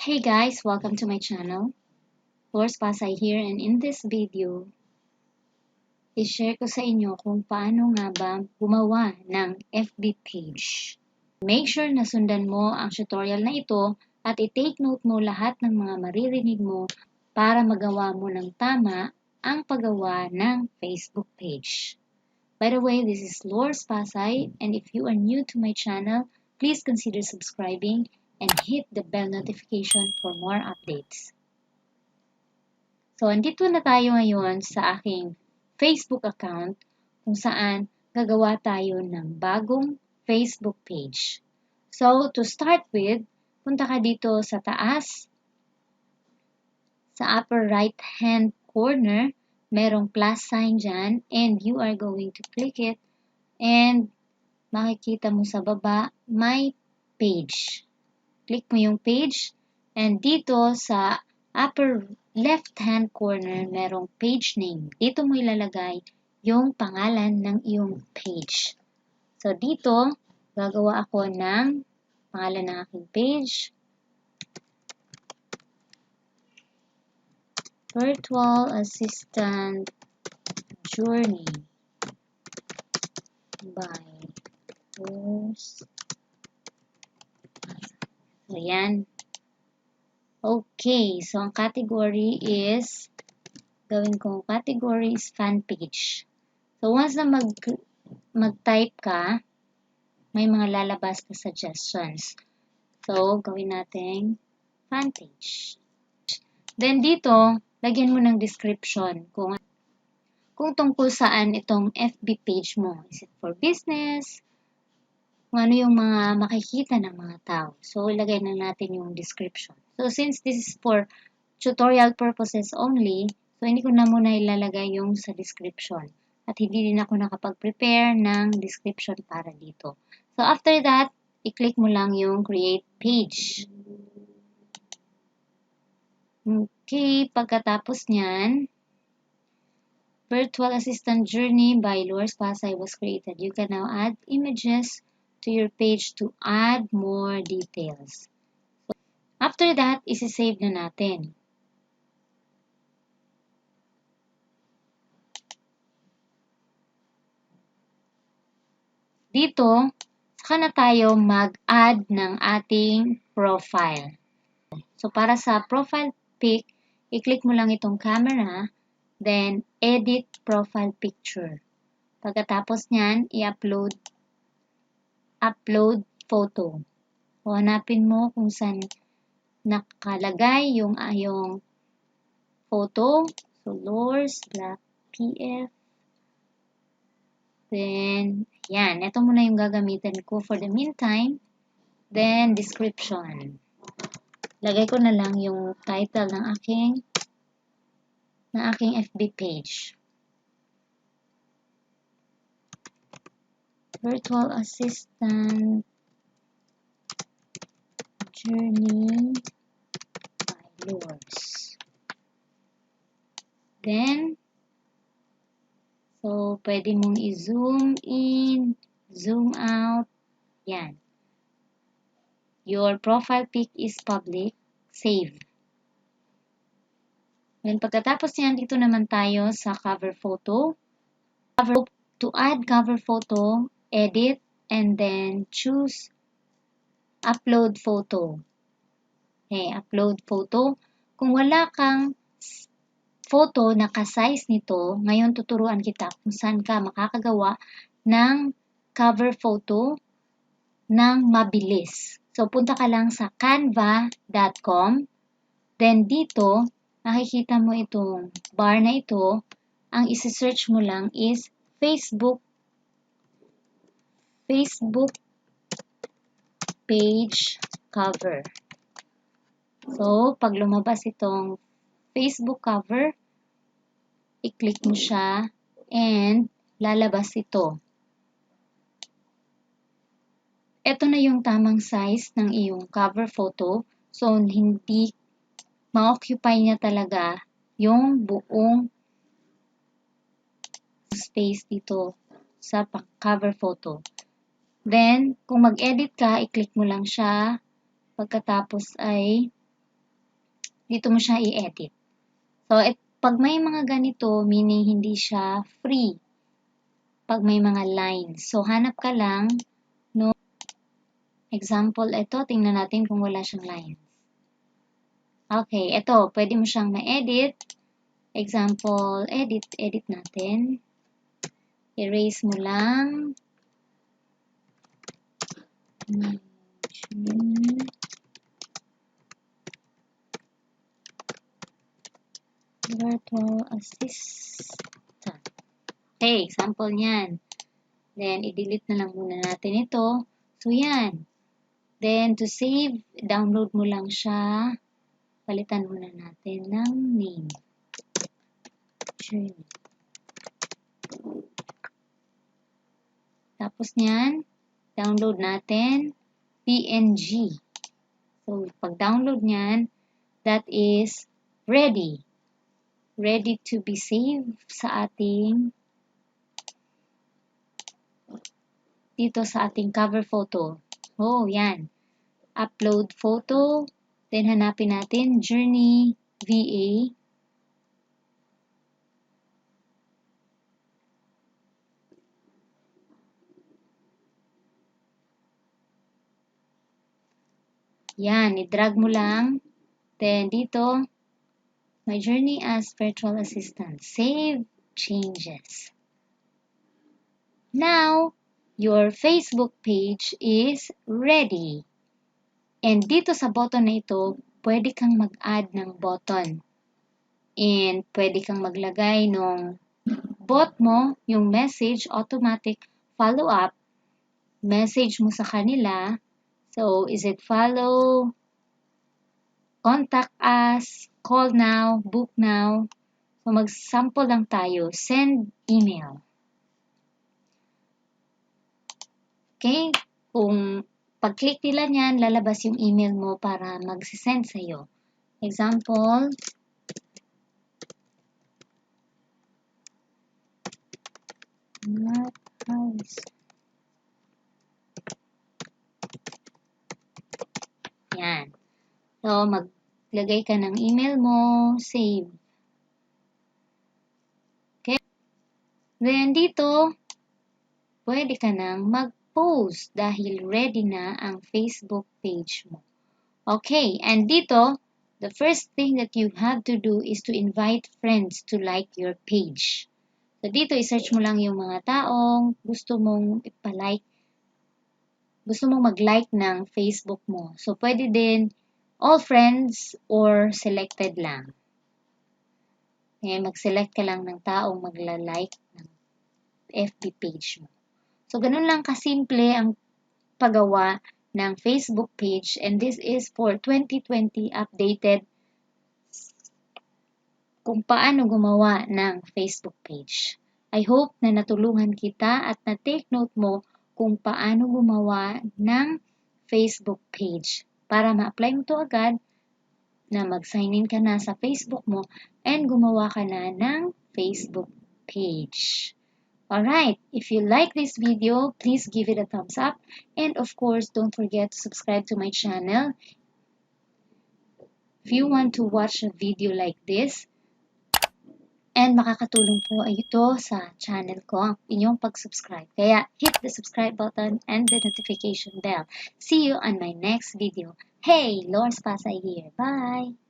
Hey guys, welcome to my channel. Lors Pasay here, and in this video, i-share ko sa inyo kung paano nga ba gumawa ng FB page. Make sure na sundan mo ang tutorial na ito at i-take note mo lahat ng mga maririnig mo para magawa mo ng tama ang paggawa ng Facebook page. By the way, this is Lors Pasay, and if you are new to my channel, please consider subscribing and hit the bell notification for more updates. So, andito na tayo ngayon sa aking Facebook account kung saan gagawa tayo ng bagong Facebook page. So, to start with, punta ka dito sa taas, sa upper right hand corner, merong plus sign dyan, and you are going to click it, and makikita mo sa baba, my page. Click mo yung page, and dito sa upper left-hand corner, merong page name. Dito mo ilalagay yung pangalan ng iyong page. So, dito, gagawa ako ng pangalan ng aking page. Virtual Assistant Journey by Lors. So, yan. Okay, so ang category is, gawin kong category is fan page. So, once na mag-type ka, may mga lalabas na suggestions. So, gawin natin fan page. Then, dito, lagyan mo ng description kung tungkol saan itong FB page mo. Is it for business? Kung ano yung mga makikita ng mga tao. So, ilagay na natin yung description. So, since this is for tutorial purposes only, so hindi ko na muna ilalagay yung sa description. At hindi din ako nakapag-prepare ng description para dito. So, after that, i-click mo lang yung create page. Okay, pagkatapos nyan, Virtual Assistant Journey by Lors Pasay was created. You can now add images to your page to add more details. So, after that, isi-save na natin. Dito, saka na tayo mag-add ng ating profile. So, para sa profile pic, i-click mo lang itong camera, then edit profile picture. Pagkatapos nyan, i-upload photo. O, hanapin mo kung saan nakalagay yung photo. So, Lors, Black PF. Then, yan. Ito muna yung gagamitin ko for the meantime. Then, description. Lagay ko na lang yung title ng aking FB page. Virtual Assistant Journey by Lors. Then, so, pwede mong i-zoom in, zoom out. Yan. Your profile pic is public. Save. Then, pagkatapos yan, dito naman tayo sa cover photo. To add cover photo, edit, and then choose upload photo. Okay, upload photo. Kung wala kang photo na ka-size nito, ngayon tuturuan kita kung saan ka makakagawa ng cover photo ng mabilis. So, punta ka lang sa canva.com. Then, dito, nakikita mo itong bar na ito. Ang isi-search mo lang is Facebook page cover. So, pag lumabas itong Facebook cover, i-click mo siya and lalabas ito. Ito na yung tamang size ng iyong cover photo. So, hindi ma-occupy niya talaga yung buong space dito sa cover photo. Then, kung mag-edit ka, i-click mo lang siya. Pagkatapos ay dito mo siya i-edit. So, pag may mga ganito, meaning hindi siya free. Pag may mga lines. So, hanap ka lang no example, ito, tingnan natin kung wala siyang lines. Okay, ito, pwede mo siyang ma-edit. Example, edit natin. Erase mo lang. Virtual assistant. Okay, example niyan. Then, i-delete na lang muna natin ito. So, yan. Then, to save, download mo lang siya. Palitan muna natin ng name. Tapos niyan, download natin PNG. So, pag-download niyan, that is ready. Ready to be saved sa ating dito sa ating cover photo. Oh, yan. Upload photo. Then, hanapin natin Journey VA. Yan, i-drag mo lang. Then, dito, my journey as virtual assistant. Save changes. Now, your Facebook page is ready. And dito sa button na ito, pwede kang mag-add ng button. And pwede kang maglagay ng bot mo, yung message, automatic follow-up, message mo sa kanila. So, is it follow, contact us, call now, book now. So, mag-sample lang tayo. Send email. Okay? Kung pag-click nila niyan, lalabas yung email mo para mag-send sa'yo. Example, not house. Yan. So, maglagay ka ng email mo, save. Okay? Then, dito, pwede ka nang mag-post dahil ready na ang Facebook page mo. Okay, and dito, the first thing that you have to do is to invite friends to like your page. So, dito, isearch mo lang yung mga taong gusto mong ipalike, gusto mong mag-like ng Facebook mo. So, pwede din all friends or selected lang. Okay, mag-select ka lang ng taong magla-like ng FB page mo. So, ganun lang kasimple ang paggawa ng Facebook page, and this is for 2020 updated kung paano gumawa ng Facebook page. I hope na natulungan kita at na-take note mo kung paano gumawa ng Facebook page para ma-apply mo to agad na mag-sign in ka na sa Facebook mo and gumawa ka na ng Facebook page. Alright, if you like this video, please give it a thumbs up. And of course, don't forget to subscribe to my channel. If you want to watch a video like this, and makakatulong po ito sa channel ko, ang inyong pag-subscribe. Kaya hit the subscribe button and the notification bell. See you on my next video. Hey, Lors Pasay here. Bye!